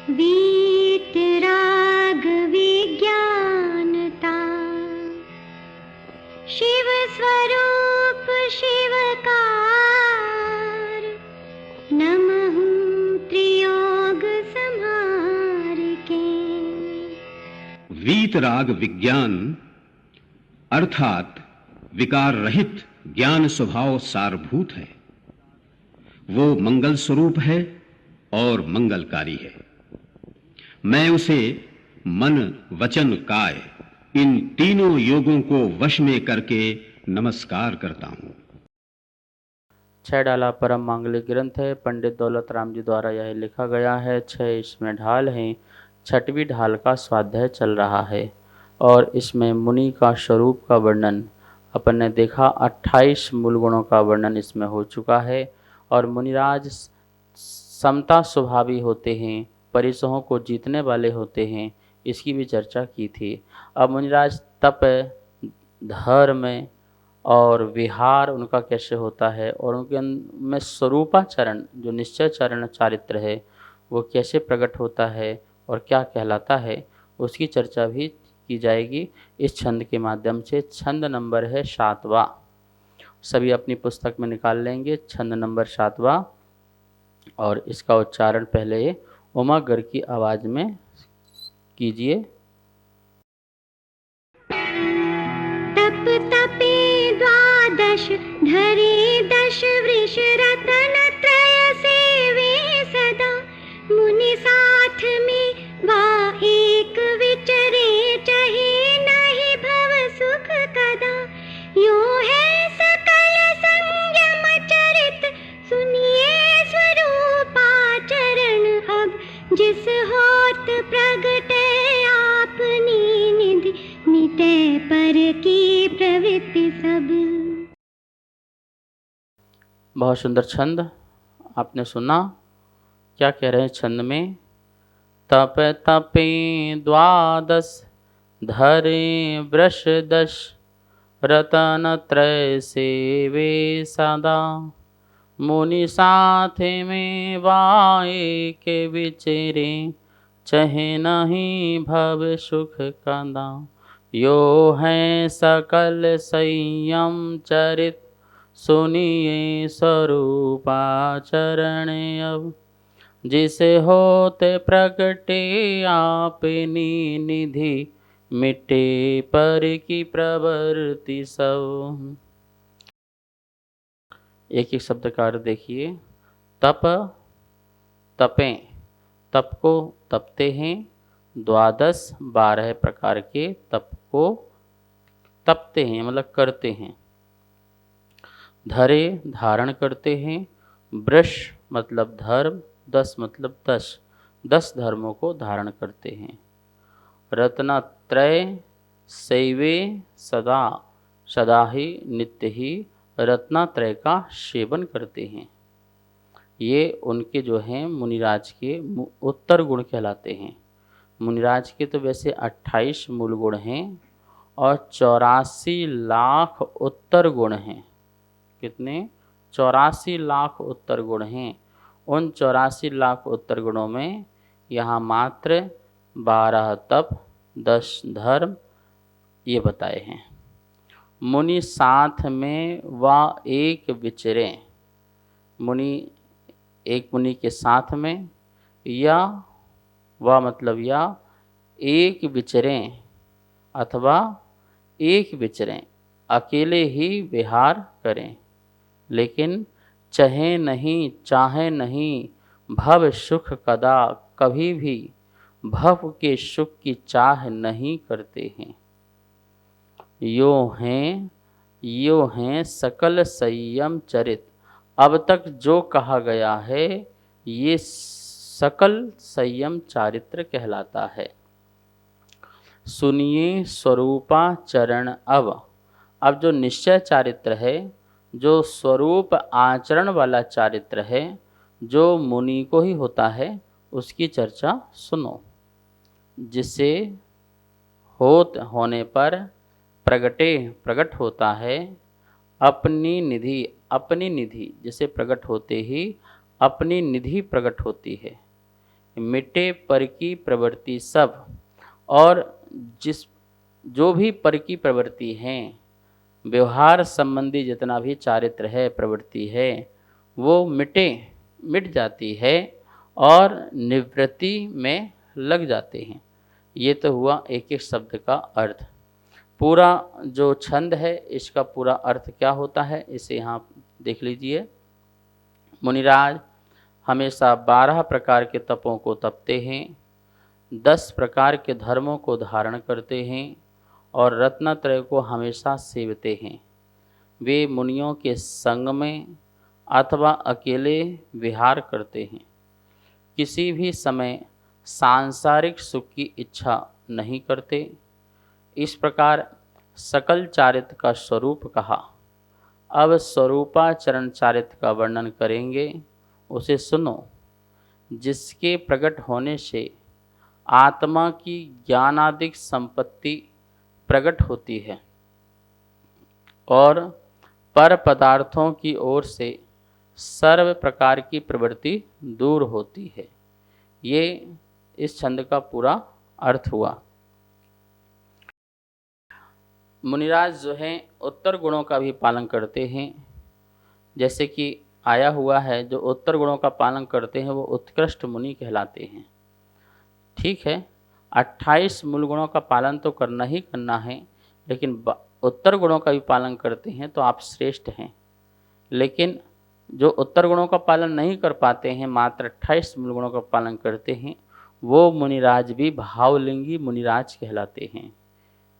वीतराग विज्ञानता, शिव स्वरूप शिवकार, नमः त्रियोग संहार के। वीतराग विज्ञान अर्थात विकार रहित ज्ञान स्वभाव सारभूत है। वो मंगल स्वरूप है और मंगलकारी है। मैं उसे मन वचन काय इन तीनों योगों को वश में करके नमस्कार करता हूं। 6 डाला परम मांगलिक ग्रंथ है। पंडित दौलत राम जी द्वारा यह लिखा गया है। 6 इसमें ढाल हैं। 6वीं ढाल का स्वाध्याय चल रहा है और इसमें मुनि का स्वरूप का वर्णन अपन ने देखा। 28 मूल गुणों का वर्णन इसमें हो चुका है और मुनिराज समता स्वभावी होते हैं, परिसहों को जीतने वाले होते हैं, इसकी भी चर्चा की थी। अब मुनिराज तप, धर्म और विहार उनका कैसे होता है और उनके में स्वरूपाचरण जो निश्चय चरण चारित्र है वो कैसे प्रकट होता है और क्या कहलाता है, उसकी चर्चा भी की जाएगी इस छंद के माध्यम से। छंद नंबर है 7वां। सभी अपनी पुस्तक में निकाल लेंगे छंद नंबर 7वां और इसका उच्चारण पहले उमागर की आवाज में कीजिए। तप तपे द्वादश, धरे 10 वृष, रतन त्रय सेवे सदा, मुनि साथ में वा एक विचरे, चहे नहीं भव सुख कदा। यो है सकल संयम चरित, सुनिए स्वरूपाचरण अब, जिस होत प्रगटे आपनी निधि, मिटे पर की प्रवृत्ति सब। बहुत सुंदर छंद आपने सुना। क्या कह रहे हैं छंद में? तप तपे द्वादश, धरे वृष 10, रतन त्रय सेवे सदा, मुनि साथ में वाए के विचरे, चहे नहीं भव सुख कदा। यो है सकल संयम चरित, सुनिए स्वरूपाचरण अब, जिसे होते प्रगटे आपनी निधि, मिटे पर की प्रवृत्ति सब। एक एक शब्द का अर्थ देखिए। तप, तपें, तप को तपते हैं। 12 प्रकार के तप को तपते हैं मतलब करते हैं। धरे धारण करते हैं। वृष मतलब धर्म, 10 मतलब 10 धर्मों को धारण करते हैं। रत्नत्रय सेवे सदा, सदा ही नित्य ही रत्नत्रय का सेवन करते हैं। ये उनके जो हैं मुनिराज के उत्तर गुण कहलाते हैं। मुनिराज के तो वैसे 28 मूल गुण हैं और 84 लाख उत्तर गुण हैं। कितने? 84 लाख उत्तर गुण हैं। उन 84 लाख उत्तर गुणों में यहाँ मात्र 12 तप, 10 धर्म ये बताए हैं। मुनि साथ में व एक विचरे, मुनि एक मुनि के साथ में, या व मतलब या एक विचरें अथवा एक विचरें, अकेले ही विहार करें, लेकिन चाहे नहीं भव सुख कदा, कभी भी भव के सुख की चाह नहीं करते हैं। यो हैं सकल संयम चरित। अब तक जो कहा गया है ये सकल संयम चारित्र कहलाता है। सुनिए स्वरूपाचरण अब जो निश्चय चारित्र है, जो स्वरूप आचरण वाला चारित्र है, जो मुनि को ही होता है, उसकी चर्चा सुनो। जिसे होने पर प्रकट होता है अपनी निधि, जैसे प्रकट होते ही अपनी निधि प्रकट होती है। मिटे पर की प्रवृत्ति सब। और जो भी पर की प्रवृत्ति हैं, व्यवहार संबंधी जितना भी चारित्र है, प्रवृत्ति है, वो मिट जाती है और निवृत्ति में लग जाते हैं। ये तो हुआ एक एक शब्द का अर्थ। पूरा जो छंद है इसका पूरा अर्थ क्या होता है इसे यहाँ देख लीजिए। मुनिराज हमेशा 12 प्रकार के तपों को तपते हैं, 10 प्रकार के धर्मों को धारण करते हैं और रत्नत्रय को हमेशा सेवते हैं। वे मुनियों के संग में अथवा अकेले विहार करते हैं। किसी भी समय सांसारिक सुख की इच्छा नहीं करते। इस प्रकार सकल चारित्र का स्वरूप कहा। अब स्वरूपाचरण चारित्र का वर्णन करेंगे, उसे सुनो। जिसके प्रकट होने से आत्मा की ज्ञानादिक संपत्ति प्रकट होती है और पर पदार्थों की ओर से सर्व प्रकार की प्रवृत्ति दूर होती है। ये इस छंद का पूरा अर्थ हुआ। मुनिराज जो हैं उत्तर गुणों का भी पालन करते हैं। जैसे कि आया हुआ है, जो उत्तर गुणों का पालन करते हैं वो उत्कृष्ट मुनि कहलाते हैं। ठीक है, 28 मूल गुणों का पालन तो करना ही करना है, लेकिन उत्तर गुणों का भी पालन करते हैं तो आप श्रेष्ठ हैं। लेकिन जो उत्तर गुणों का पालन नहीं कर पाते हैं, मात्र 28 मूल गुणों का पालन करते हैं, वो मुनिराज भी भावलिंगी मुनिराज कहलाते हैं।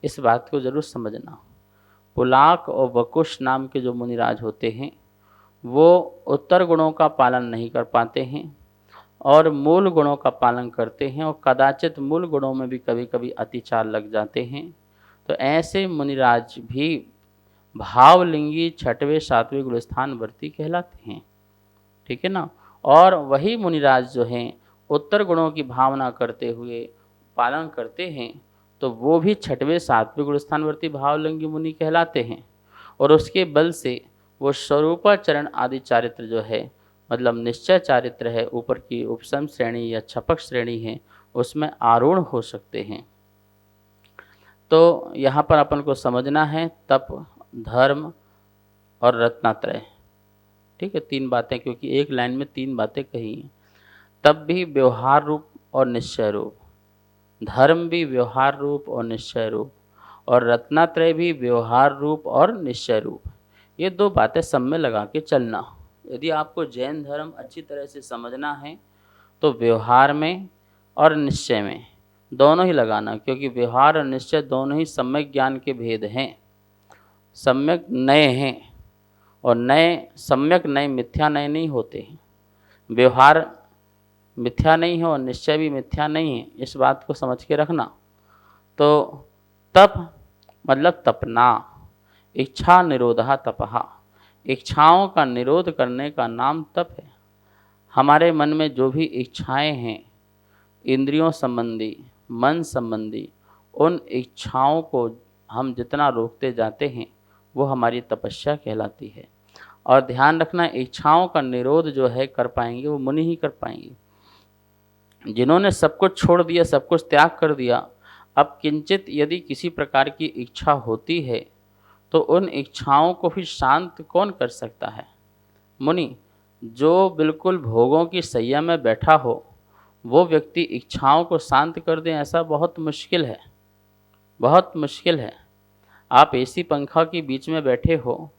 इस बात को जरूर समझना। पुलाक और वकुश नाम के जो मुनिराज होते हैं वो उत्तर गुणों का पालन नहीं कर पाते हैं और मूल गुणों का पालन करते हैं और कदाचित मूल गुणों में भी कभी कभी अतिचार लग जाते हैं। तो ऐसे मुनिराज भी भावलिंगी 6वें 7वें गुणस्थानवर्ती कहलाते हैं। ठीक है ना। और वही मुनिराज जो हैं उत्तर गुणों की भावना करते हुए पालन करते हैं तो वो भी 6वें 7वें गुणस्थानवर्ती भावलिंगी मुनि कहलाते हैं। और उसके बल से वो स्वरूपाचरण आदि चारित्र जो है, मतलब निश्चय चारित्र है, ऊपर की उपसम श्रेणी या छपक श्रेणी है, उसमें आरूढ़ हो सकते हैं। तो यहाँ पर अपन को समझना है तप, धर्म और रत्नात्रय। ठीक है, 3 बातें, क्योंकि एक लाइन में 3 बातें कही हैं। तप भी व्यवहार रूप और निश्चय रूप, धर्म भी व्यवहार रूप और निश्चय रूप, और रत्नात्रय भी व्यवहार रूप और निश्चय रूप। ये 2 बातें सब में लगा के चलना। यदि आपको जैन धर्म अच्छी तरह से समझना है तो व्यवहार में और निश्चय में दोनों ही लगाना, क्योंकि व्यवहार और निश्चय दोनों ही सम्यक ज्ञान के भेद हैं। सम्यक नए हैं और नए सम्यक नए मिथ्या नए नहीं होते हैं। व्यवहार मिथ्या नहीं है और निश्चय भी मिथ्या नहीं है, इस बात को समझ के रखना। तो तप मतलब तपना, इच्छा निरोधा तपहा, इच्छाओं का निरोध करने का नाम तप है। हमारे मन में जो भी इच्छाएं हैं, इंद्रियों संबंधी, मन संबंधी, उन इच्छाओं को हम जितना रोकते जाते हैं वो हमारी तपस्या कहलाती है। और ध्यान रखना, इच्छाओं का निरोध जो है कर पाएंगे वो मुनि ही कर पाएंगे। जिन्होंने सब कुछ छोड़ दिया, सब कुछ त्याग कर दिया, अब किंचित यदि किसी प्रकार की इच्छा होती है तो उन इच्छाओं को फिर शांत कौन कर सकता है? मुनि। जो बिल्कुल भोगों की सैया में बैठा हो वो व्यक्ति इच्छाओं को शांत कर दें, ऐसा बहुत मुश्किल है, बहुत मुश्किल है। आप एसी पंखा के बीच में बैठे हो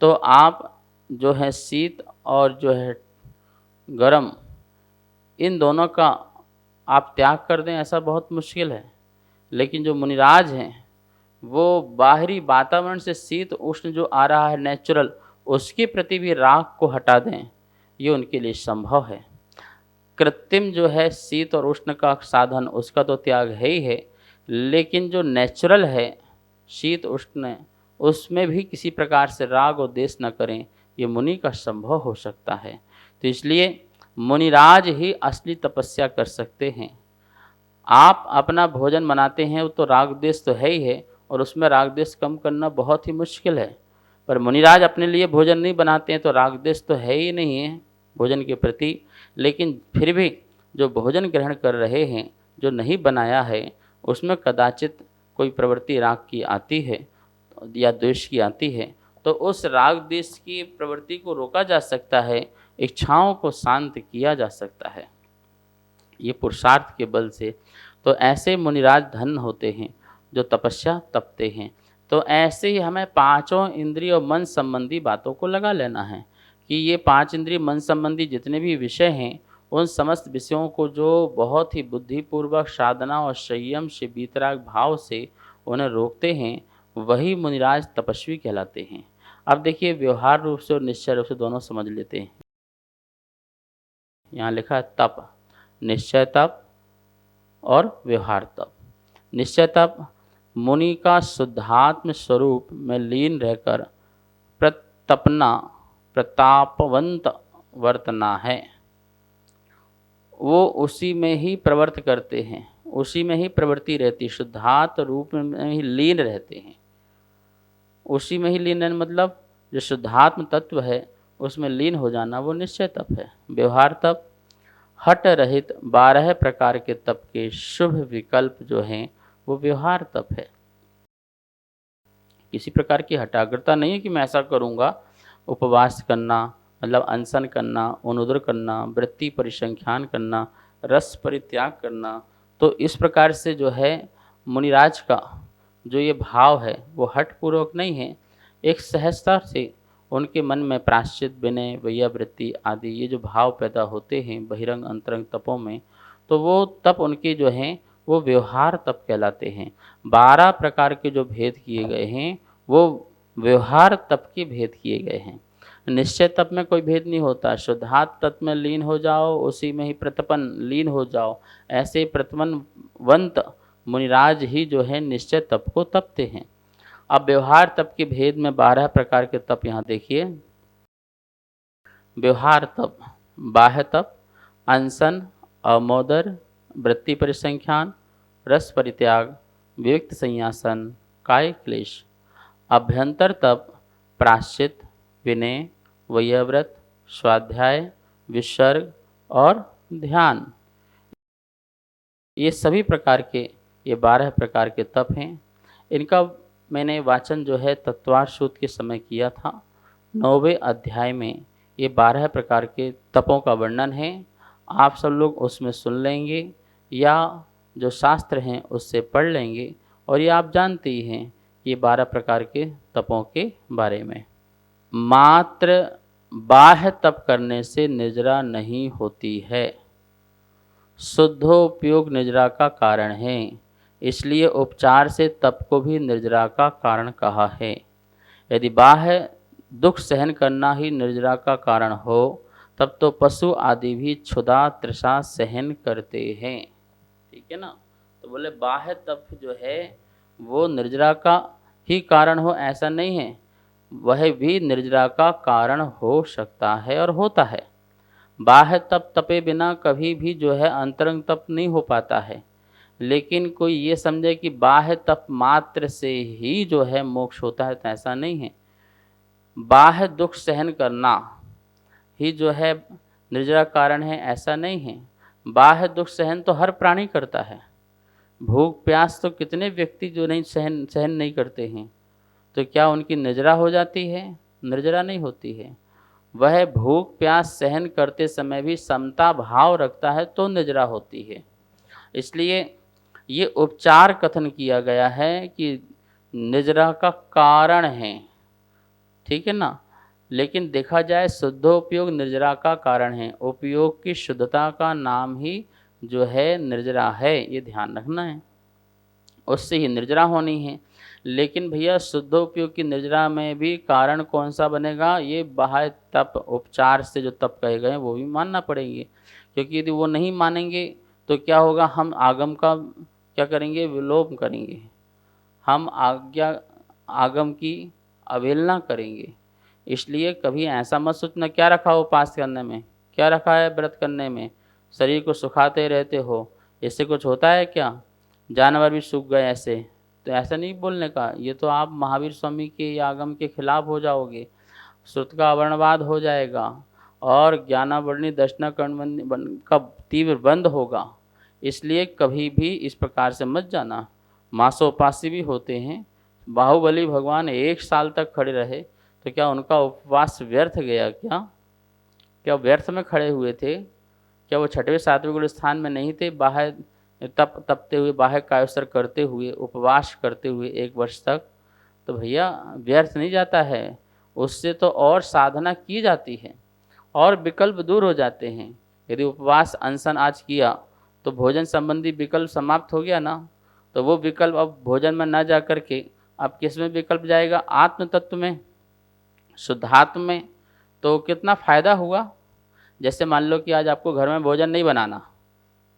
तो आप जो है शीत और जो है गर्म, इन दोनों का आप त्याग कर दें, ऐसा बहुत मुश्किल है। लेकिन जो मुनिराज हैं वो बाहरी वातावरण से शीत उष्ण जो आ रहा है नेचुरल, उसके प्रति भी राग को हटा दें, ये उनके लिए संभव है। कृत्रिम जो है शीत और उष्ण का साधन, उसका तो त्याग है ही है, लेकिन जो नेचुरल है शीत उष्ण, उसमें भी किसी प्रकार से राग और द्वेष न करें, ये मुनि का संभव हो सकता है। तो इसलिए मुनिराज ही असली तपस्या कर सकते हैं। आप अपना भोजन बनाते हैं, वो तो राग द्वेष तो है ही है, और उसमें राग द्वेष कम करना बहुत ही मुश्किल है। पर मुनिराज अपने लिए भोजन नहीं बनाते हैं तो राग द्वेष तो है ही नहीं है भोजन के प्रति, लेकिन फिर भी जो भोजन ग्रहण कर रहे हैं, जो नहीं बनाया है, उसमें कदाचित कोई प्रवृत्ति राग की आती है या द्वेष की आती है, तो उस राग द्वेष की प्रवृत्ति को रोका जा सकता है, इच्छाओं को शांत किया जा सकता है, ये पुरुषार्थ के बल से। तो ऐसे मुनिराज धन होते हैं जो तपस्या तपते हैं। तो ऐसे ही हमें पांचों इंद्रिय और मन संबंधी बातों को लगा लेना है कि ये पांच इंद्रिय मन संबंधी जितने भी विषय हैं, उन समस्त विषयों को जो बहुत ही बुद्धिपूर्वक साधना और संयम से वीतराग भाव से उन्हें रोकते हैं, वही मुनिराज तपस्वी कहलाते हैं। अब देखिए व्यवहार रूप से और निश्चय रूप से दोनों समझ लेते हैं। यहाँ लिखा है तप, निश्चय तप और व्यवहार तप। निश्चय तप मुनि का शुद्धात्म स्वरूप में लीन रहकर प्रतपना, प्रतापवंत वर्तना है। वो उसी में ही प्रवृत्त करते हैं, उसी में ही प्रवृत्ति रहती, शुद्धात्म रूप में ही लीन रहते हैं। उसी में ही लीन रहने मतलब जो शुद्धात्म तत्व है उसमें लीन हो जाना, वो निश्चय तप है। व्यवहार तप हट रहित 12 प्रकार के तप के शुभ विकल्प जो हैं वो व्यवहार तप है। किसी प्रकार की हठाग्रता नहीं है कि मैं ऐसा करूँगा। उपवास करना मतलब अनशन करना, अनुद्र करना, वृत्ति परिसंख्यान करना, रस परित्याग करना, तो इस प्रकार से जो है मुनिराज का जो ये भाव है वो हठपूर्वक नहीं है, एक सहजता से उनके मन में प्रायश्चित, विनय, वैयावृत्ति आदि ये जो भाव पैदा होते हैं बहिरंग अंतरंग तपों में, तो वो तप उनके जो हैं वो व्यवहार तप कहलाते हैं। 12 प्रकार के जो भेद किए गए हैं वो व्यवहार तप के भेद किए गए हैं। निश्चय तप में कोई भेद नहीं होता, शुद्धात्म तत्व में लीन हो जाओ, उसी में ही प्रतपन लीन हो जाओ। ऐसे प्रतपनवंत मुनिराज ही जो है निश्चय तप को तपते हैं। अब व्यवहार तप के भेद में 12 प्रकार के तप यहाँ देखिए। व्यवहार तप, बाह्य तप, अनशन, अवमोदर, वृत्ति परिसंख्यान, रस परित्याग, विविक्त संयासन, काय क्लेश। अभ्यंतर तप प्राश्चित, विनय, वैयाव्रत, स्वाध्याय, विसर्ग और ध्यान। ये सभी प्रकार के ये 12 प्रकार के तप हैं। इनका मैंने वाचन जो है तत्वार्थ सूत्र के समय किया था। 9वें अध्याय में ये 12 प्रकार के तपों का वर्णन है। आप सब लोग उसमें सुन लेंगे या जो शास्त्र हैं उससे पढ़ लेंगे, और ये आप जानते ही हैं ये 12 प्रकार के तपों के बारे में। मात्र बाह्य तप करने से निद्रा नहीं होती है, शुद्धोपयोग निद्रा का कारण है, इसलिए उपचार से तप को भी निर्जरा का कारण कहा है। यदि बाह्य दुख सहन करना ही निर्जरा का कारण हो, तब तो पशु आदि भी क्षुधा तृषा सहन करते हैं। ठीक है ना। तो बोले बाह्य तप जो है वो निर्जरा का ही कारण हो ऐसा नहीं है, वह भी निर्जरा का कारण हो सकता है और होता है। बाह्य तप तपे बिना कभी भी जो है अंतरंग तप नहीं हो पाता है। लेकिन कोई ये समझे कि बाह्य तप मात्र से ही जो है मोक्ष होता है, तो ऐसा नहीं है। बाह्य दुख सहन करना ही जो है निर्जरा कारण है ऐसा नहीं है। बाह्य दुख सहन तो हर प्राणी करता है। भूख प्यास तो कितने व्यक्ति जो नहीं सहन नहीं करते हैं, तो क्या उनकी निर्जरा हो जाती है? निर्जरा नहीं होती है। वह भूख प्यास सहन करते समय भी समता भाव रखता है तो निर्जरा होती है। इसलिए ये उपचार कथन किया गया है कि निर्जरा का कारण है। ठीक है ना। लेकिन देखा जाए शुद्धोपयोग निर्जरा का कारण है, उपयोग की शुद्धता का नाम ही जो है निर्जरा है, ये ध्यान रखना है। उससे ही निर्जरा होनी है। लेकिन भैया शुद्धोपयोग की निर्जरा में भी कारण कौन सा बनेगा? ये बाह्य तप उपचार से जो तप कहे गए वो भी मानना पड़ेंगे, क्योंकि यदि वो नहीं मानेंगे तो क्या होगा? हम आगम का क्या करेंगे? विलोप करेंगे। हम आगम की अवहेलना करेंगे। इसलिए कभी ऐसा मत सोचना क्या रखा हो उपास करने में, क्या रखा है व्रत करने में, शरीर को सुखाते रहते हो, इससे कुछ होता है क्या? जानवर भी सूख गए ऐसे, तो ऐसा नहीं बोलने का। ये तो आप महावीर स्वामी के आगम के खिलाफ हो जाओगे, श्रुत का अवर्णवाद हो जाएगा और ज्ञानावर्णी दर्शना कर्ण का तीव्र बंध होगा, इसलिए कभी भी इस प्रकार से मत जाना। मांसोपासी भी होते हैं। बाहुबली भगवान 1 साल तक खड़े रहे, तो क्या उनका उपवास व्यर्थ गया? क्या व्यर्थ में खड़े हुए थे? क्या वो 6वें 7वें गुण स्थान में नहीं थे? बाह्य तपते हुए, बाह्य कायोत्सर्ग करते हुए, उपवास करते हुए 1 वर्ष तक, तो भैया व्यर्थ नहीं जाता है, उससे तो और साधना की जाती है और विकल्प दूर हो जाते हैं। यदि उपवास अनशन आज किया तो भोजन संबंधी विकल्प समाप्त हो गया ना, तो वो विकल्प अब भोजन में ना जा कर के अब किस में विकल्प जाएगा? आत्म तत्व में, शुद्धात्म में। तो कितना फ़ायदा हुआ। जैसे मान लो कि आज आपको घर में भोजन नहीं बनाना,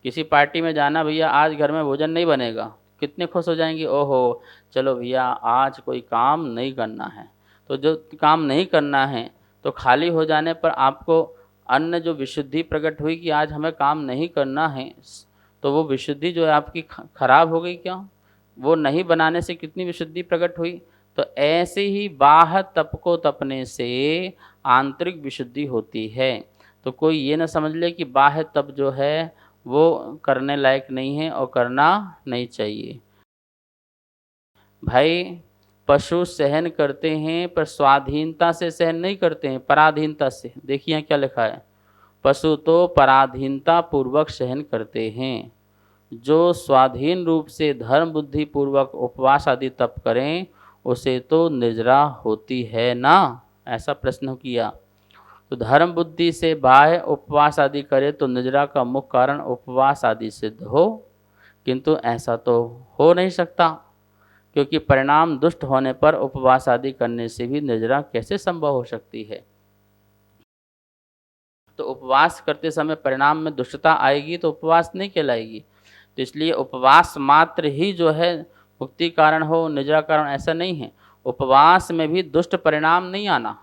किसी पार्टी में जाना, भैया आज घर में भोजन नहीं बनेगा, कितने खुश हो जाएंगे, ओहो चलो भैया आज कोई काम नहीं करना है। तो जो काम नहीं करना है, तो खाली हो जाने पर आपको अन्य जो विशुद्धि प्रकट हुई कि आज हमें काम नहीं करना है, तो वो विशुद्धि जो है आपकी खराब हो गई क्या? वो नहीं बनाने से कितनी विशुद्धि प्रकट हुई। तो ऐसे ही बाह्य तप को तपने से आंतरिक विशुद्धि होती है। तो कोई ये ना समझ ले कि बाह्य तप जो है वो करने लायक नहीं है और करना नहीं चाहिए। भाई पशु सहन करते हैं, पर स्वाधीनता से सहन नहीं करते हैं, पराधीनता से। देखिए यहाँ क्या लिखा है, पशु तो पराधीनता पूर्वक सहन करते हैं। जो स्वाधीन रूप से धर्म बुद्धि पूर्वक उपवास आदि तप करें, उसे तो निद्रा होती है ना? ऐसा प्रश्न किया। तो धर्म बुद्धि से बाह्य उपवास आदि करे तो निद्रा का मुख्य कारण उपवास आदि सिद्ध हो, किंतु ऐसा तो हो नहीं सकता, क्योंकि परिणाम दुष्ट होने पर उपवास आदि करने से भी निद्रा कैसे संभव हो सकती है। तो उपवास करते समय परिणाम में दुष्टता आएगी तो उपवास नहीं कहलाएगी। तो इसलिए उपवास मात्र ही जो है मुक्ति कारण हो, निद्रा कारण ऐसा नहीं है। उपवास में भी दुष्ट परिणाम नहीं आना,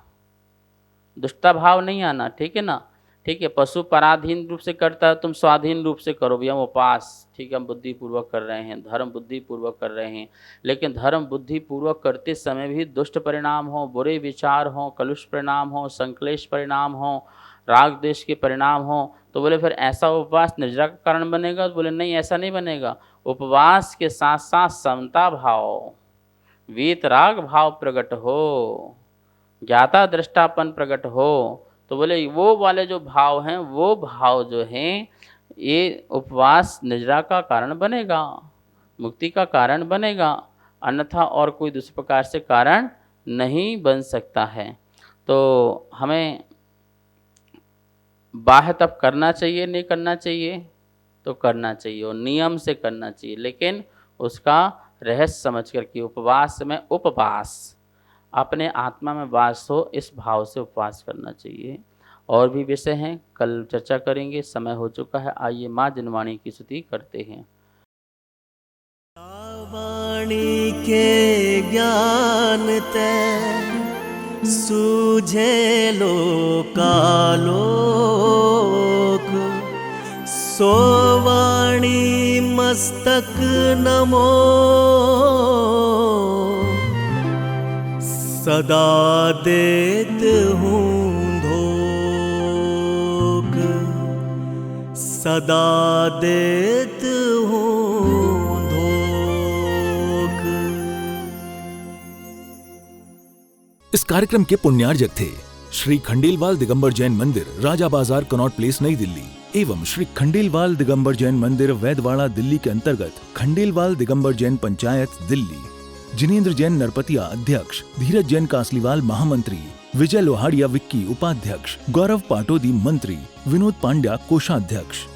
दुष्टता भाव नहीं आना, ठीक है ना? ठीक है, पशु पराधीन रूप से करता है, तुम स्वाधीन रूप से करो, भैया हम उपवास, ठीक है, हम बुद्धि पूर्वक कर रहे हैं, धर्म बुद्धि पूर्वक कर रहे हैं। लेकिन धर्म बुद्धि पूर्वक करते समय भी दुष्ट परिणाम हो, बुरे विचार हो, कलुष परिणाम हो, संक्लेश परिणाम हो, राग देश के परिणाम हो, तो बोले फिर ऐसा उपवास निद्रा का कारण बनेगा? तो बोले नहीं, ऐसा नहीं बनेगा। उपवास के साथ साथ समता भाव, वीतराग भाव प्रकट हो, ज्ञाता दृष्टापन प्रकट हो, तो बोले वो वाले जो भाव हैं, वो भाव जो हैं, ये उपवास निद्रा का कारण बनेगा, मुक्ति का कारण बनेगा, अन्यथा और कोई दूसरे प्रकार से कारण नहीं बन सकता है। तो हमें बाह्य तप करना चाहिए, नहीं करना चाहिए? तो करना चाहिए और नियम से करना चाहिए, लेकिन उसका रहस्य समझ करके उपवास में उपवास अपने आत्मा में वास हो, इस भाव से उपवास करना चाहिए। और भी विषय हैं, कल चर्चा करेंगे, समय हो चुका है। आइए माँ जिनवाणी की स्तुति करते हैं। वाणी के ज्ञान ते सूझे लोकालोक, सो वाणी मस्तक नमो, सदा देत हूँ धोख, सदा देत हूँ धोख। इस कार्यक्रम के पुण्यार्जक थे श्री खंडेलवाल दिगंबर जैन मंदिर, राजा बाजार, कनॉट प्लेस, नई दिल्ली, एवं श्री खंडेलवाल दिगंबर जैन मंदिर, वैदवाड़ा, दिल्ली के अंतर्गत खंडेलवाल दिगंबर जैन पंचायत, दिल्ली। जिनेंद्र जैन नरपतिया अध्यक्ष, धीरज जैन कासलीवाल महामंत्री, विजय लोहाड़िया विक्की उपाध्यक्ष, गौरव पाटोदी मंत्री, विनोद पांड्या कोषाध्यक्ष।